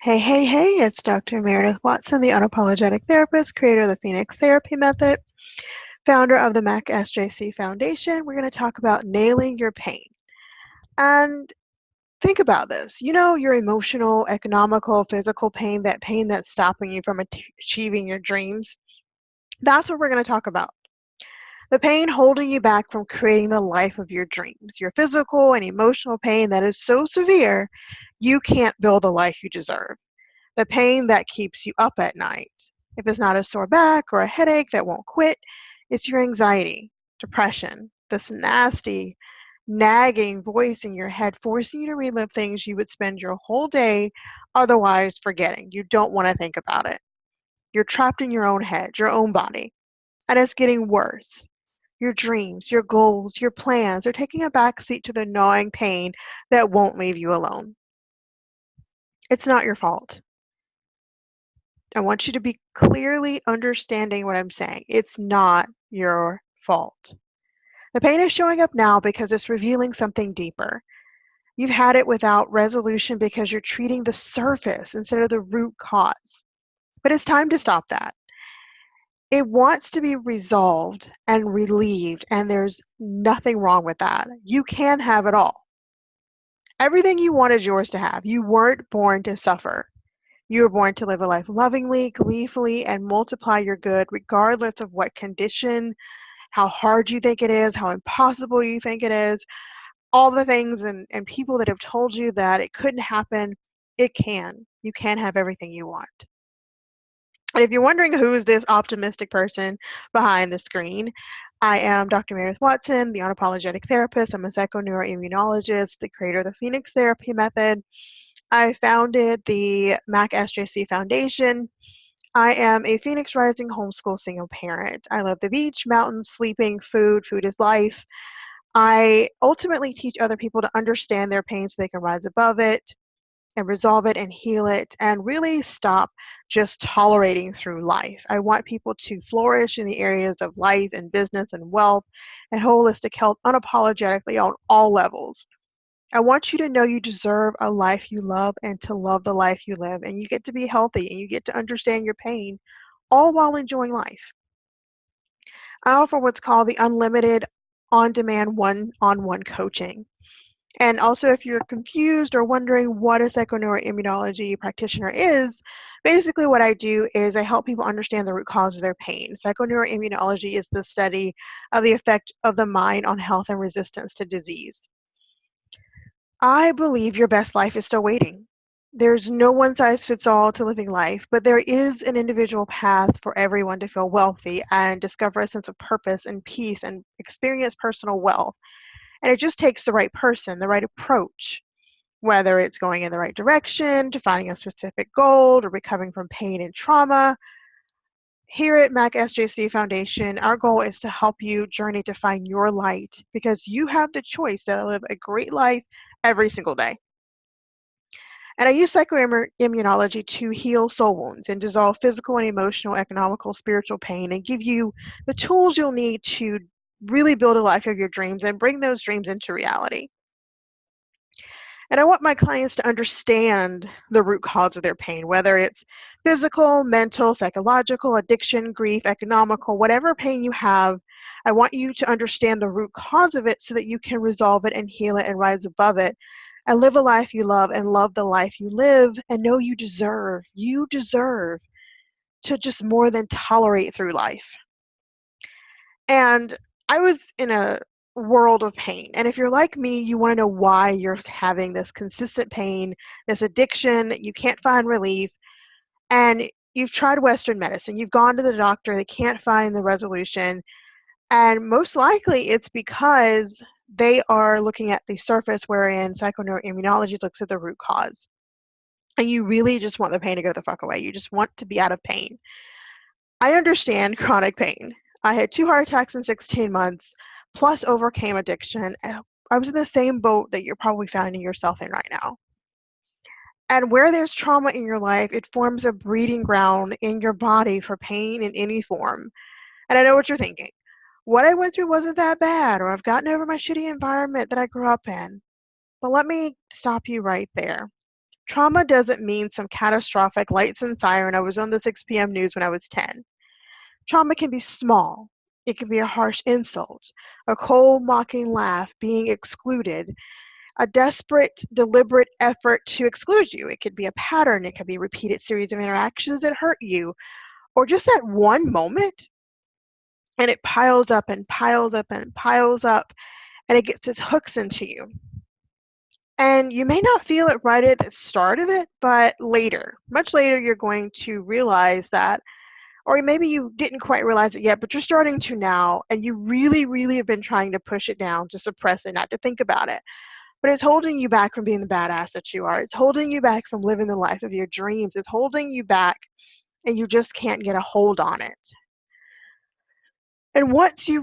Hey, hey, hey, it's Dr. Meredith Watson, the unapologetic therapist, creator of the Phoenix Therapy Method, founder of the MACSJC Foundation. We're going to talk about nailing your pain. And think about this. You know, your emotional, economical, physical pain, that pain that's stopping you from achieving your dreams. That's what we're going to talk about. The pain holding you back from creating the life of your dreams. Your physical and emotional pain that is so severe, you can't build the life you deserve. The pain that keeps you up at night. If it's not a sore back or a headache that won't quit, it's your anxiety, depression, this nasty, nagging voice in your head forcing you to relive things you would spend your whole day otherwise forgetting. You don't want to think about it. You're trapped in your own head, your own body, and it's getting worse. Your dreams, your goals, your plans are taking a backseat to the gnawing pain that won't leave you alone. It's not your fault. I want you to be clearly understanding what I'm saying. It's not your fault. The pain is showing up now because it's revealing something deeper. You've had it without resolution because you're treating the surface instead of the root cause. But it's time to stop that. It wants to be resolved and relieved, and there's nothing wrong with that. You can have it all. Everything you want is yours to have. You weren't born to suffer. You were born to live a life lovingly, gleefully, and multiply your good regardless of what condition, how hard you think it is, how impossible you think it is, all the things and people that have told you that it couldn't happen, it can. You can have everything you want. And if you're wondering who's this optimistic person behind the screen, I am Dr. Meredith Watson, the unapologetic therapist. I'm a psychoneuroimmunologist, the creator of the Phoenix Therapy Method. I founded the MACSJC Foundation. I am a Phoenix Rising homeschool single parent. I love the beach, mountains, sleeping, food. Food is life. I ultimately teach other people to understand their pain so they can rise above it and resolve it and heal it and really stop just tolerating through life. I want people to flourish in the areas of life and business and wealth and holistic health unapologetically on all levels. I want you to know you deserve a life you love and to love the life you live. And you get to be healthy and you get to understand your pain, all while enjoying life. I offer what's called the unlimited on-demand one-on-one coaching. And also, if you're confused or wondering what a psychoneuroimmunology practitioner is, basically what I do is I help people understand the root cause of their pain. Psychoneuroimmunology is the study of the effect of the mind on health and resistance to disease. I believe your best life is still waiting. There's no one size fits all to living life, but there is an individual path for everyone to feel wealthy and discover a sense of purpose and peace and experience personal wealth. And it just takes the right person, the right approach, whether it's going in the right direction, to finding a specific goal, or recovering from pain and trauma. Here at MACSJC Foundation, our goal is to help you journey to find your light because you have the choice to live a great life every single day. And I use psychoimmunology to heal soul wounds and dissolve physical and emotional, economical, spiritual pain and give you the tools you'll need to really build a life of your dreams and bring those dreams into reality. And I want my clients to understand the root cause of their pain, whether it's physical, mental, psychological, addiction, grief, economical, whatever pain you have. I want you to understand the root cause of it so that you can resolve it and heal it and rise above it and live a life you love and love the life you live and know you deserve. You deserve to just more than tolerate through life. And I was in a world of pain. And if you're like me, you want to know why you're having this consistent pain, this addiction, you can't find relief, and you've tried Western medicine, you've gone to the doctor, they can't find the resolution, and most likely it's because they are looking at the surface, wherein psychoneuroimmunology looks at the root cause. And you really just want the pain to go the fuck away. You just want to be out of pain. I understand chronic pain. I had 2 heart attacks in 16 months, plus overcame addiction. I was in the same boat that you're probably finding yourself in right now. And where there's trauma in your life, it forms a breeding ground in your body for pain in any form. And I know what you're thinking. What I went through wasn't that bad, or I've gotten over my shitty environment that I grew up in. But let me stop you right there. Trauma doesn't mean some catastrophic lights and siren, I was on the 6 p.m. news when I was 10. Trauma can be small. It can be a harsh insult, a cold, mocking laugh, being excluded, a desperate, deliberate effort to exclude you. It could be a pattern. It could be a repeated series of interactions that hurt you, or just that one moment, and it piles up and piles up and piles up, and it gets its hooks into you. And you may not feel it right at the start of it, but later, much later, you're going to realize that, or maybe you didn't quite realize it yet, but you're starting to now, and you really, really have been trying to push it down, to suppress it, not to think about it. But it's holding you back from being the badass that you are. It's holding you back from living the life of your dreams. It's holding you back, and you just can't get a hold on it. And once I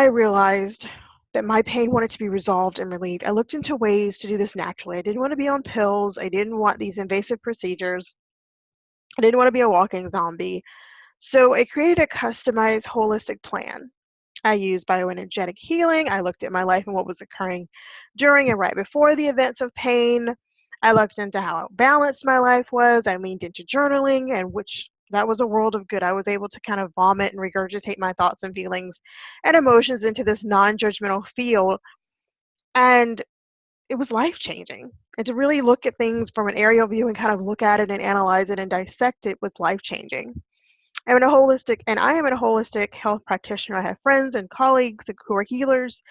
realized that my pain wanted to be resolved and relieved, I looked into ways to do this naturally. I didn't want to be on pills. I didn't want these invasive procedures. I didn't want to be a walking zombie. So I created a customized holistic plan. I used bioenergetic healing. I looked at my life and what was occurring during and right before the events of pain. I looked into how balanced my life was. I leaned into journaling, and which that was a world of good. I was able to kind of vomit and regurgitate my thoughts and feelings and emotions into this non-judgmental field. And it was life-changing. And to really look at things from an aerial view and kind of look at it and analyze it and dissect it was life-changing. I am a holistic health practitioner. I have friends and colleagues who are healers,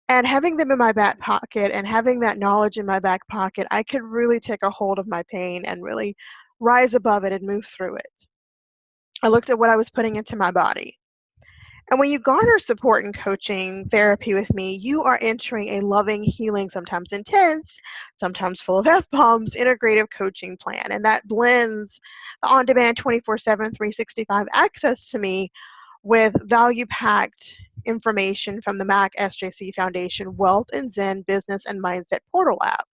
and having them in my back pocket and having that knowledge in my back pocket, I could really take a hold of my pain and really rise above it and move through it. I looked at what I was putting into my body. And when you garner support and coaching therapy with me, you are entering a loving, healing, sometimes intense, sometimes full of F-bombs, integrative coaching plan. And that blends the on-demand 24/7, 365 access to me with value-packed information from the MACSJC Foundation Wealth and Zen Business and Mindset Portal app.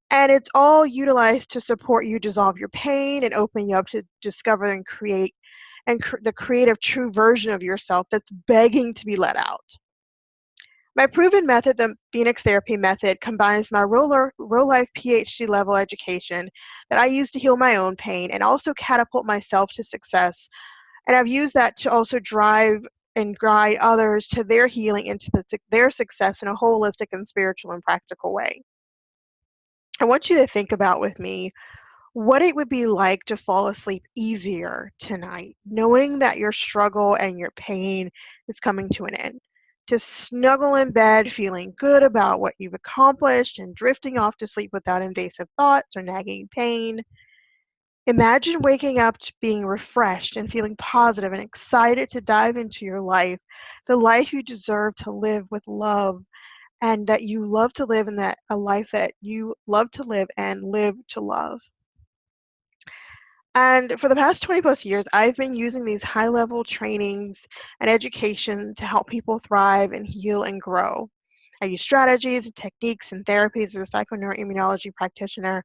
And it's all utilized to support you dissolve your pain and open you up to discover and create the creative true version of yourself that's begging to be let out. My proven method, the Phoenix Therapy Method, combines my real-life PhD level education that I use to heal my own pain and also catapult myself to success. And I've used that to also drive and guide others to their healing into their success in a holistic and spiritual and practical way. I want you to think about with me what it would be like to fall asleep easier tonight, knowing that your struggle and your pain is coming to an end. To snuggle in bed, feeling good about what you've accomplished and drifting off to sleep without invasive thoughts or nagging pain. Imagine waking up to being refreshed and feeling positive and excited to dive into your life, the life you deserve to live with love, and that you love to live, and that a life that you love to live and live to love. And for the past 20 plus years, I've been using these high level trainings and education to help people thrive and heal and grow. I use strategies and techniques and therapies as a psychoneuroimmunology practitioner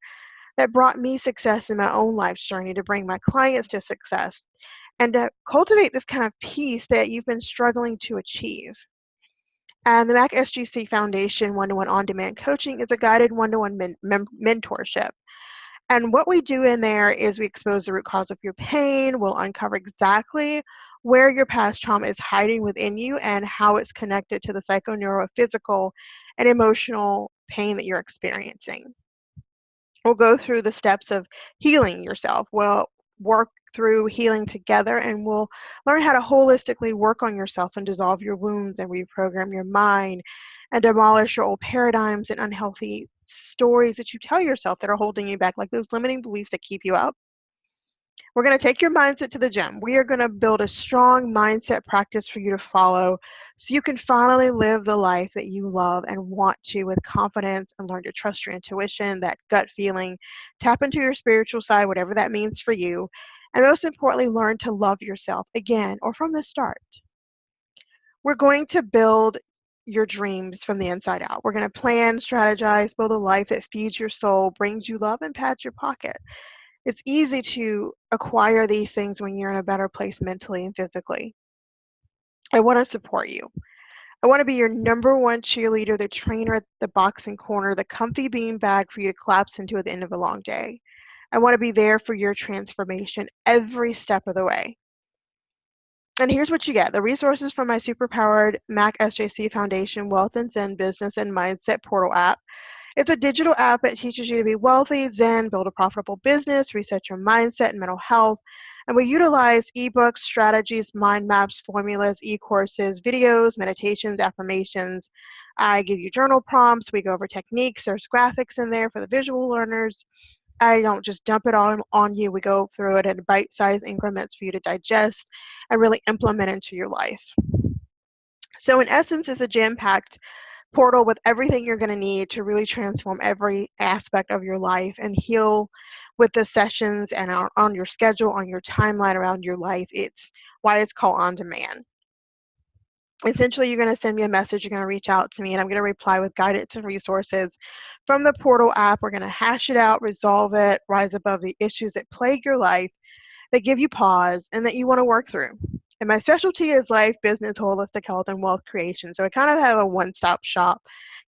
that brought me success in my own life's journey to bring my clients to success and to cultivate this kind of peace that you've been struggling to achieve. And the MACSJC Foundation one-to-one on-demand coaching is a guided one-to-one mentorship. And what we do in there is we expose the root cause of your pain. We'll uncover exactly where your past trauma is hiding within you and how it's connected to the psychoneurophysical and emotional pain that you're experiencing. We'll go through the steps of healing yourself. We'll work through healing together, and we'll learn how to holistically work on yourself and dissolve your wounds and reprogram your mind and demolish your old paradigms and unhealthy stories that you tell yourself that are holding you back, like those limiting beliefs that keep you up. We're going to take your mindset to the gym. We are going to build a strong mindset practice for you to follow so you can finally live the life that you love and want to with confidence, and learn to trust your intuition, that gut feeling, tap into your spiritual side, whatever that means for you, and most importantly, learn to love yourself again or from the start. We're going to build your dreams from the inside out. We're going to plan, strategize, build a life that feeds your soul, brings you love, and pads your pocket. It's easy to acquire these things when you're in a better place mentally and physically. I want to support you. I want to be your #1 cheerleader, the trainer at the boxing corner, the comfy bean bag for you to collapse into at the end of a long day. I want to be there for your transformation every step of the way. And here's what you get: the resources from my superpowered MACSJC Foundation Wealth and Zen Business and Mindset Portal app. It's a digital app that teaches you to be wealthy, zen, build a profitable business, reset your mindset and mental health. And we utilize ebooks, strategies, mind maps, formulas, e-courses, videos, meditations, affirmations. I give you journal prompts. We go over techniques. There's graphics in there for the visual learners. I don't just dump it all on you. We go through it in bite-sized increments for you to digest and really implement into your life. So in essence, it's a jam-packed portal with everything you're going to need to really transform every aspect of your life and heal with the sessions and on your schedule, on your timeline around your life. It's why it's called On Demand. Essentially, you're going to send me a message, you're going to reach out to me, and I'm going to reply with guidance and resources from the portal app. We're going to hash it out, resolve it, rise above the issues that plague your life, that give you pause, and that you want to work through. And my specialty is life, business, holistic health, and wealth creation. So I kind of have a one-stop shop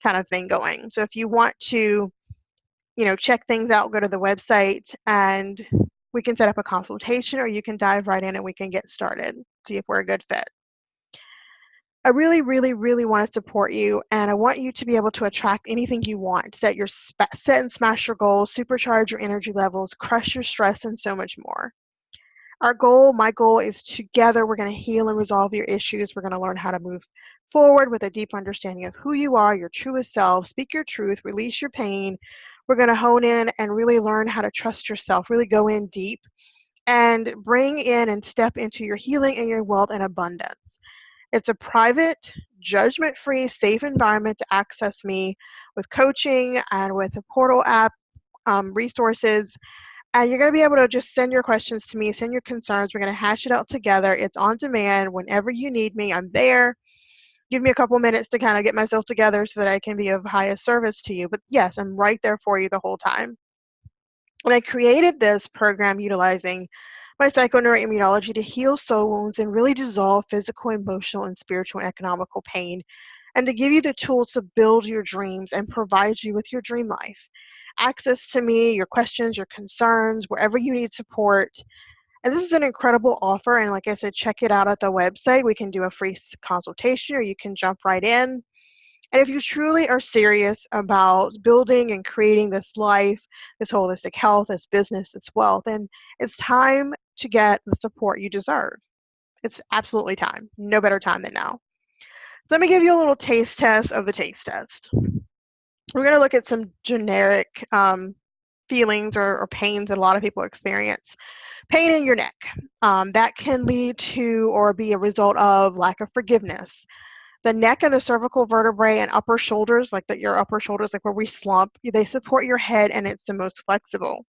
kind of thing going. So if you want to, check things out, go to the website and we can set up a consultation, or you can dive right in and we can get started, see if we're a good fit. I really, really, really want to support you, and I want you to be able to attract anything you want, set and smash your goals, supercharge your energy levels, crush your stress, and so much more. My goal is together we're going to heal and resolve your issues. We're going to learn how to move forward with a deep understanding of who you are, your truest self, speak your truth, release your pain. We're going to hone in and really learn how to trust yourself, really go in deep and bring in and step into your healing and your wealth and abundance. It's a private, judgment-free, safe environment to access me with coaching and with a portal app, resources. And you're going to be able to just send your questions to me, send your concerns. We're going to hash it out together. It's on demand. Whenever you need me, I'm there. Give me a couple minutes to kind of get myself together so that I can be of highest service to you. But yes, I'm right there for you the whole time. And I created this program utilizing my psychoneuroimmunology to heal soul wounds and really dissolve physical, emotional, and spiritual and economical pain, and to give you the tools to build your dreams and provide you with your dream life. Access to me, your questions, your concerns, wherever you need support. And this is an incredible offer. And like I said, check it out at the website. We can do a free consultation, or you can jump right in. And if you truly are serious about building and creating this life, this holistic health, this business, this wealth, then it's time to get the support you deserve. It's absolutely time. No better time than now. So let me give you a little taste test of the taste test. We're going to look at some generic feelings or pains that a lot of people experience. Pain in your neck. That can lead to or be a result of lack of forgiveness. The neck and the cervical vertebrae and upper shoulders, your upper shoulders, like where we slump, they support your head and it's the most flexible.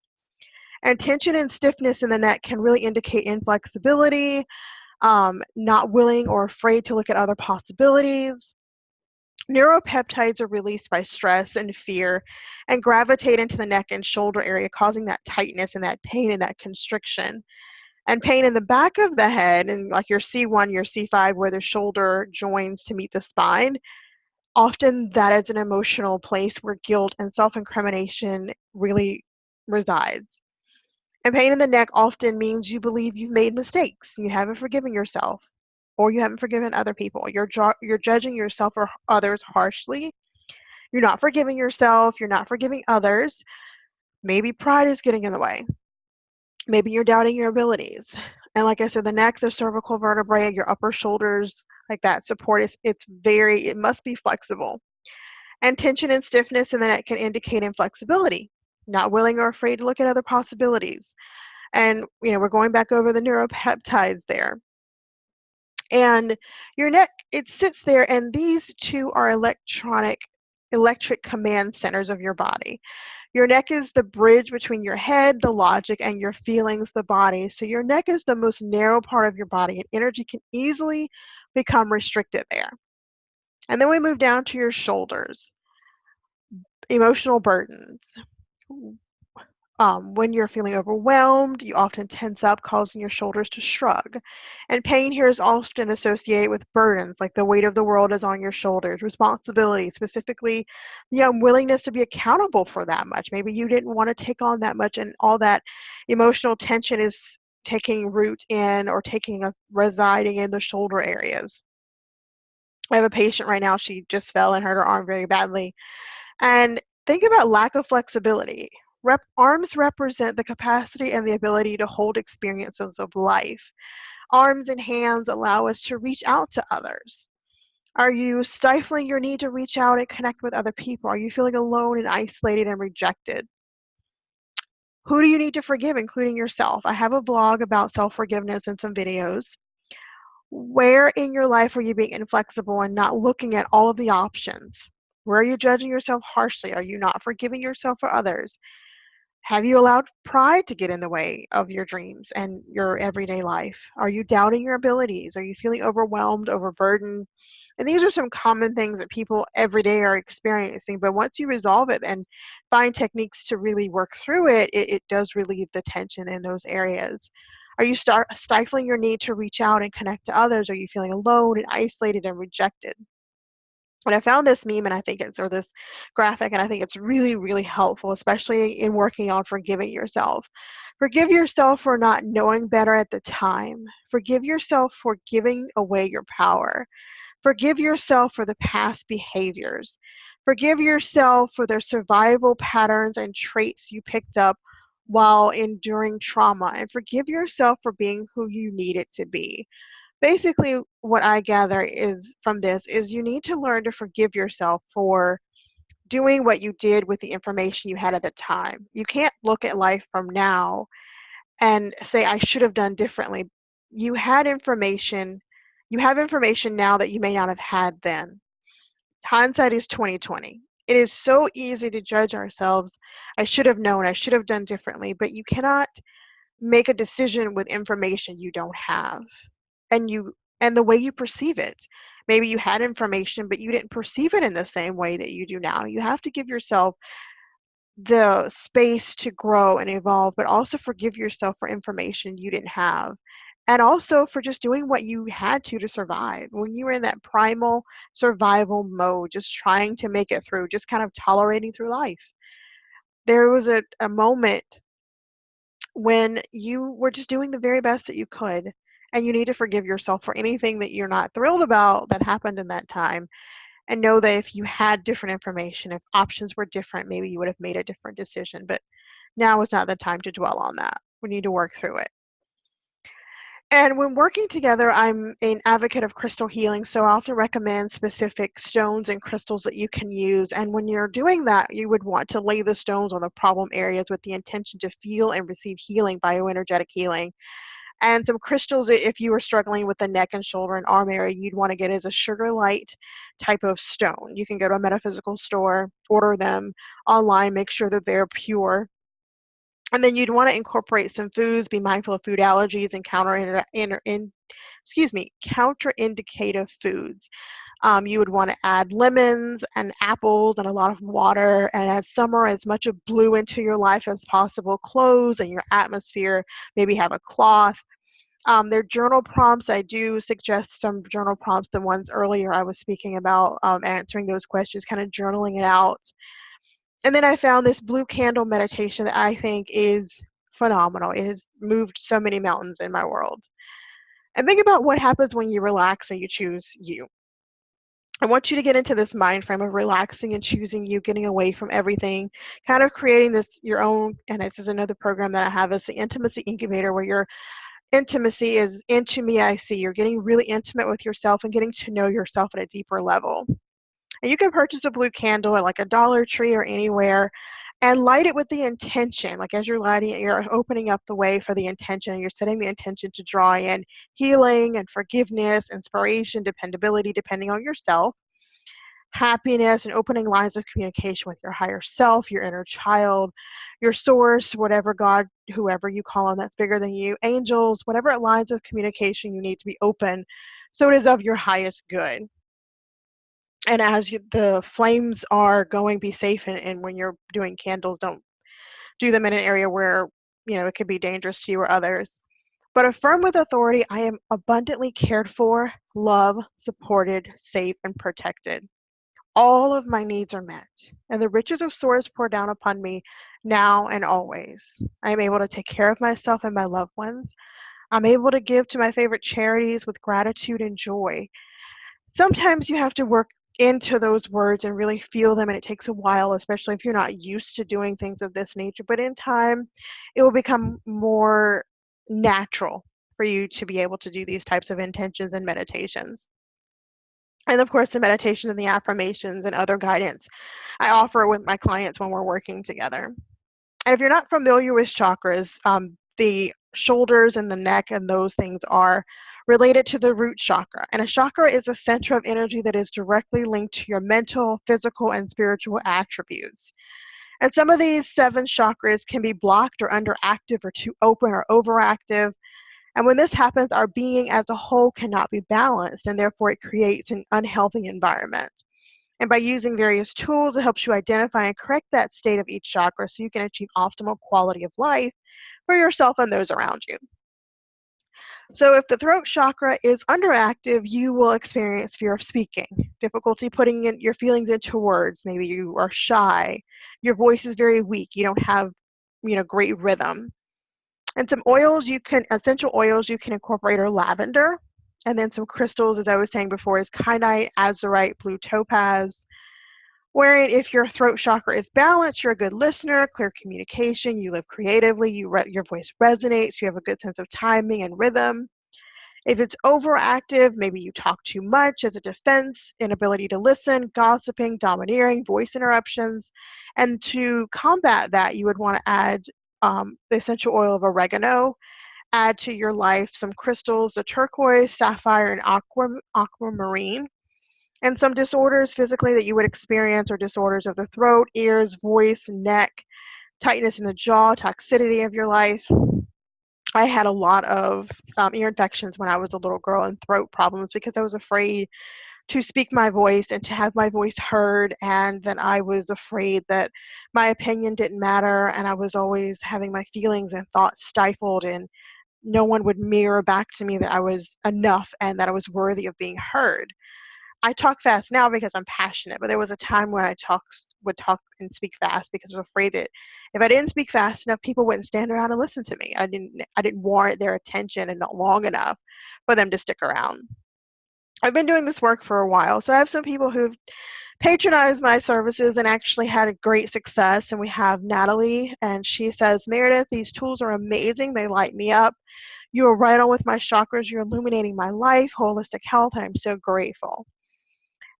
And tension and stiffness in the neck can really indicate inflexibility, not willing or afraid to look at other possibilities. Neuropeptides are released by stress and fear and gravitate into the neck and shoulder area, causing that tightness and that pain and that constriction. And pain in the back of the head, and like your C1, your C5, where the shoulder joins to meet the spine, often that is an emotional place where guilt and self-incrimination really resides. And pain in the neck often means you believe you've made mistakes, you haven't forgiven yourself, or you haven't forgiven other people. You're judging yourself or others harshly. You're not forgiving yourself, you're not forgiving others. Maybe pride is getting in the way. Maybe you're doubting your abilities. And like I said, the neck, the cervical vertebrae, your upper shoulders, like that support it must be flexible. And tension and stiffness in the neck can indicate inflexibility, not willing or afraid to look at other possibilities. And, we're going back over the neuropeptides there. And your neck, it sits there, and these two are electric command centers of your body. Your neck is the bridge between your head, the logic, and your feelings, the body. So your neck is the most narrow part of your body, and energy can easily become restricted there. And then we move down to your shoulders. Emotional burdens. When you're feeling overwhelmed, you often tense up, causing your shoulders to shrug. And pain here is often associated with burdens, like the weight of the world is on your shoulders, responsibility, specifically the unwillingness to be accountable for that much. Maybe you didn't want to take on that much, and all that emotional tension is taking root in or residing in the shoulder areas. I have a patient right now, she just fell and hurt her arm very badly. And think about lack of flexibility. Arms represent the capacity and the ability to hold experiences of life. Arms and hands allow us to reach out to others. Are you stifling your need to reach out and connect with other people? Are you feeling alone and isolated and rejected? Who do you need to forgive, including yourself? I have a vlog about self-forgiveness and some videos. Where in your life are you being inflexible and not looking at all of the options? Where are you judging yourself harshly? Are you not forgiving yourself for others? Have you allowed pride to get in the way of your dreams and your everyday life? Are you doubting your abilities? Are you feeling overwhelmed, overburdened? And these are some common things that people every day are experiencing. But once you resolve it and find techniques to really work through it, it does relieve the tension in those areas. Are you stifling your need to reach out and connect to others? Are you feeling alone and isolated and rejected? And I found this meme and I think it's, or this graphic, and I think it's really, really helpful, especially in working on forgiving yourself. Forgive yourself for not knowing better at the time. Forgive yourself for giving away your power. Forgive yourself for the past behaviors. Forgive yourself for the survival patterns and traits you picked up while enduring trauma. And forgive yourself for being who you needed to be. Basically, what I gather is from this is you need to learn to forgive yourself for doing what you did with the information you had at the time. You can't look at life from now and say, I should have done differently. You had information, you have information now that you may not have had then. Hindsight is 2020. It is so easy to judge ourselves. I should have known, I should have done differently, but you cannot make a decision with information you don't have. And the way you perceive it. Maybe you had information, but you didn't perceive it in the same way that you do now. You have to give yourself the space to grow and evolve, but also forgive yourself for information you didn't have. And also for just doing what you had to survive. When you were in that primal survival mode, just trying to make it through, just kind of tolerating through life. There was a moment when you were just doing the very best that you could, and you need to forgive yourself for anything that you're not thrilled about that happened in that time, and know that if you had different information, if options were different, maybe you would have made a different decision. But now is not the time to dwell on that. We need to work through it. And when working together, I'm an advocate of crystal healing, so I often recommend specific stones and crystals that you can use. And when you're doing that, you would want to lay the stones on the problem areas with the intention to feel and receive healing, bioenergetic healing. And some crystals, if you were struggling with the neck and shoulder and arm area, you'd want to get as a sugar light type of stone. You can go to a metaphysical store, order them online, make sure that they're pure. And then you'd want to incorporate some foods, be mindful of food allergies and counterindicative foods. You would want to add lemons and apples and a lot of water, and add summer as much of blue into your life as possible. Clothes and your atmosphere, maybe have a cloth. Their journal prompts, I do suggest some journal prompts, the ones earlier I was speaking about, answering those questions, kind of journaling it out. And then I found this blue candle meditation that I think is phenomenal. It has moved so many mountains in my world. And think about what happens when you relax and you choose you. I want you to get into this mind frame of relaxing and choosing you, getting away from everything, kind of creating this your own. And this is another program that I have, is the Intimacy Incubator, where your intimacy is into me, I see. You're getting really intimate with yourself and getting to know yourself at a deeper level. And you can purchase a blue candle at like a Dollar Tree or anywhere, and light it with the intention. Like as you're lighting it, you're opening up the way for the intention, and you're setting the intention to draw in healing and forgiveness, inspiration, dependability, depending on yourself, happiness, and opening lines of communication with your higher self, your inner child, your source, whatever God, whoever you call on that's bigger than you, angels, whatever lines of communication you need to be open, so it is of your highest good. And as the flames are going, be safe, and when you're doing candles, don't do them in an area where, it could be dangerous to you or others. But affirm with authority, I am abundantly cared for, loved, supported, safe, and protected. All of my needs are met, and the riches of source pour down upon me now and always. I am able to take care of myself and my loved ones. I'm able to give to my favorite charities with gratitude and joy. Sometimes you have to work into those words and really feel them, and it takes a while, especially if you're not used to doing things of this nature. But in time, it will become more natural for you to be able to do these types of intentions and meditations. And of course, the meditation and the affirmations and other guidance I offer with my clients when we're working together. And if you're not familiar with chakras, the shoulders and the neck and those things are related to the root chakra. And a chakra is a center of energy that is directly linked to your mental, physical, and spiritual attributes. And some of these 7 chakras can be blocked or underactive or too open or overactive. And when this happens, our being as a whole cannot be balanced, and therefore it creates an unhealthy environment. And by using various tools, it helps you identify and correct that state of each chakra so you can achieve optimal quality of life for yourself and those around you. So if the throat chakra is underactive, you will experience fear of speaking, difficulty putting in your feelings into words. Maybe you are shy. Your voice is very weak. You don't have, great rhythm. And some essential oils you can incorporate are lavender. And then some crystals, as I was saying before, is kyanite, azurite, blue topaz. Wherein if your throat chakra is balanced, you're a good listener, clear communication, you live creatively, your voice resonates, you have a good sense of timing and rhythm. If it's overactive, maybe you talk too much as a defense, inability to listen, gossiping, domineering, voice interruptions. And to combat that, you would want to add the essential oil of oregano, add to your life some crystals, the turquoise, sapphire, and aquamarine. And some disorders physically that you would experience are disorders of the throat, ears, voice, neck, tightness in the jaw, toxicity of your life. I had a lot of ear infections when I was a little girl and throat problems because I was afraid to speak my voice and to have my voice heard, and then I was afraid that my opinion didn't matter, and I was always having my feelings and thoughts stifled, and no one would mirror back to me that I was enough and that I was worthy of being heard. I talk fast now because I'm passionate, but there was a time when I would talk and speak fast because I was afraid that if I didn't speak fast enough, people wouldn't stand around and listen to me. I didn't warrant their attention and not long enough for them to stick around. I've been doing this work for a while, so I have some people who've patronized my services and actually had a great success. And we have Natalie, and she says, Meredith, these tools are amazing. They light me up. You are right on with my chakras. You're illuminating my life, holistic health, and I'm so grateful.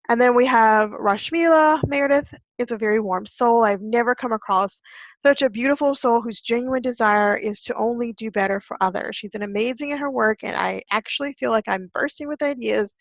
And then we have Rashmila. Meredith is a very warm soul. I've never come across such a beautiful soul whose genuine desire is to only do better for others. She's amazing in her work, and I actually feel like I'm bursting with ideas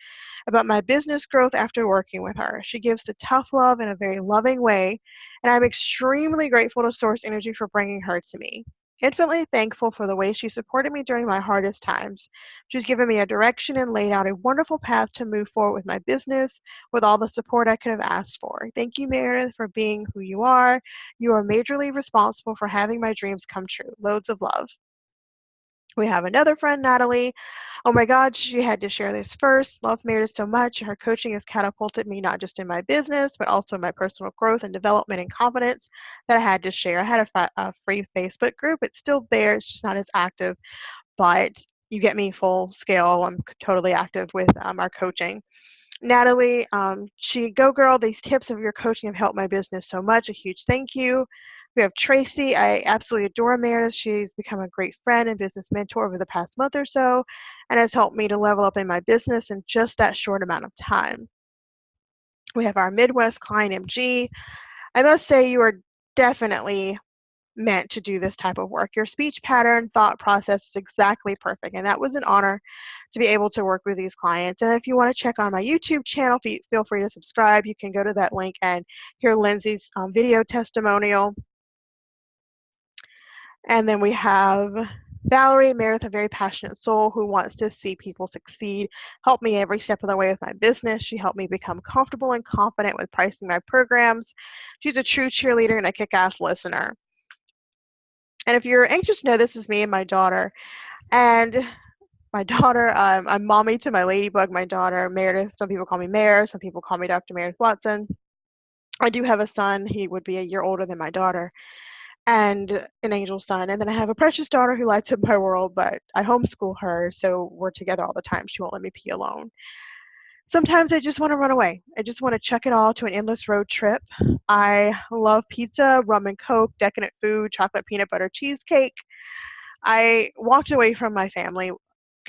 about my business growth after working with her. She gives the tough love in a very loving way, and I'm extremely grateful to Source Energy for bringing her to me. Infinitely thankful for the way she supported me during my hardest times. She's given me a direction and laid out a wonderful path to move forward with my business with all the support I could have asked for. Thank you, Meredith, for being who you are. You are majorly responsible for having my dreams come true. Loads of love. We have another friend, Natalie. Oh my God, she had to share this first. Love Meredith so much. Her coaching has catapulted me not just in my business, but also in my personal growth and development and confidence that I had to share. I had a free Facebook group. It's still there. It's just not as active, but you get me full scale. I'm totally active with our coaching. Natalie, go girl. These tips of your coaching have helped my business so much. A huge thank you. We have Tracy. I absolutely adore Meredith. She's become a great friend and business mentor over the past month or so and has helped me to level up in my business in just that short amount of time. We have our Midwest client, MG. I must say you are definitely meant to do this type of work. Your speech pattern, thought process is exactly perfect, and that was an honor to be able to work with these clients. And if you want to check on my YouTube channel, feel free to subscribe. You can go to that link and hear Lindsay's video testimonial. And then we have Valerie. Meredith, a very passionate soul who wants to see people succeed, helped me every step of the way with my business. She helped me become comfortable and confident with pricing my programs. She's a true cheerleader and a kick-ass listener. And if you're anxious to know, this is me and my daughter. And my daughter, I'm mommy to my ladybug, my daughter, Meredith. Some people call me Mare, some people call me Dr. Meredith Watson. I do have a son. He would be a year older than my daughter, and an angel son. And then I have a precious daughter who lights up my world, but I homeschool her, so we're together all the time. She won't let me pee alone. Sometimes I just want to run away. I just want to chuck it all to an endless road trip. I love pizza, rum and coke, decadent food, chocolate peanut butter cheesecake. I walked away from my family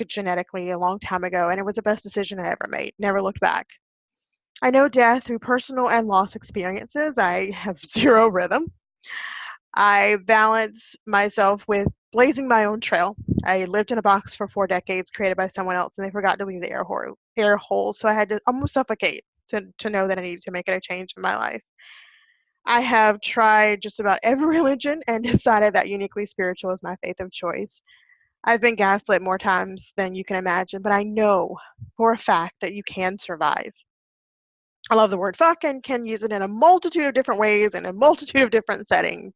genetically a long time ago, and it was the best decision I ever made. Never looked back. I know death through personal and loss experiences. I have zero rhythm. I balance myself with blazing my own trail. I lived in a box for 4 decades created by someone else, and they forgot to leave the air hole, so I had to almost suffocate to know that I needed to make it a change in my life. I have tried just about every religion and decided that uniquely spiritual is my faith of choice. I've been gaslit more times than you can imagine, but I know for a fact that you can survive. I love the word fuck and can use it in a multitude of different ways and a multitude of different settings.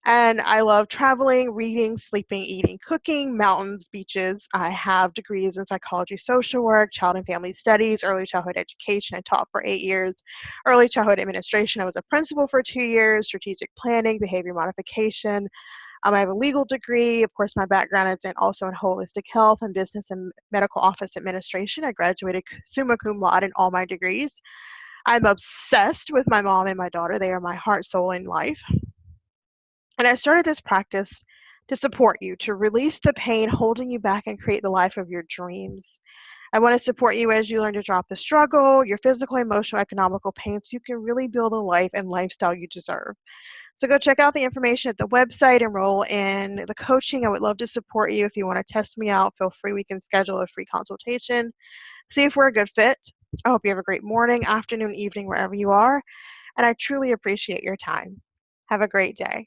And I love traveling, reading, sleeping, eating, cooking, mountains, beaches. I have degrees in psychology, social work, child and family studies, early childhood education. I taught for 8 years. Early childhood administration, I was a principal for 2 years, strategic planning, behavior modification. I have a legal degree. Of course, my background is also in holistic health and business and medical office administration. I graduated summa cum laude in all my degrees. I'm obsessed with my mom and my daughter. They are my heart, soul, and life. And I started this practice to support you, to release the pain holding you back and create the life of your dreams. I want to support you as you learn to drop the struggle, your physical, emotional, economical pain, so you can really build a life and lifestyle you deserve. So go check out the information at the website, enroll in the coaching. I would love to support you. If you want to test me out, feel free. We can schedule a free consultation, see if we're a good fit. I hope you have a great morning, afternoon, evening, wherever you are. And I truly appreciate your time. Have a great day.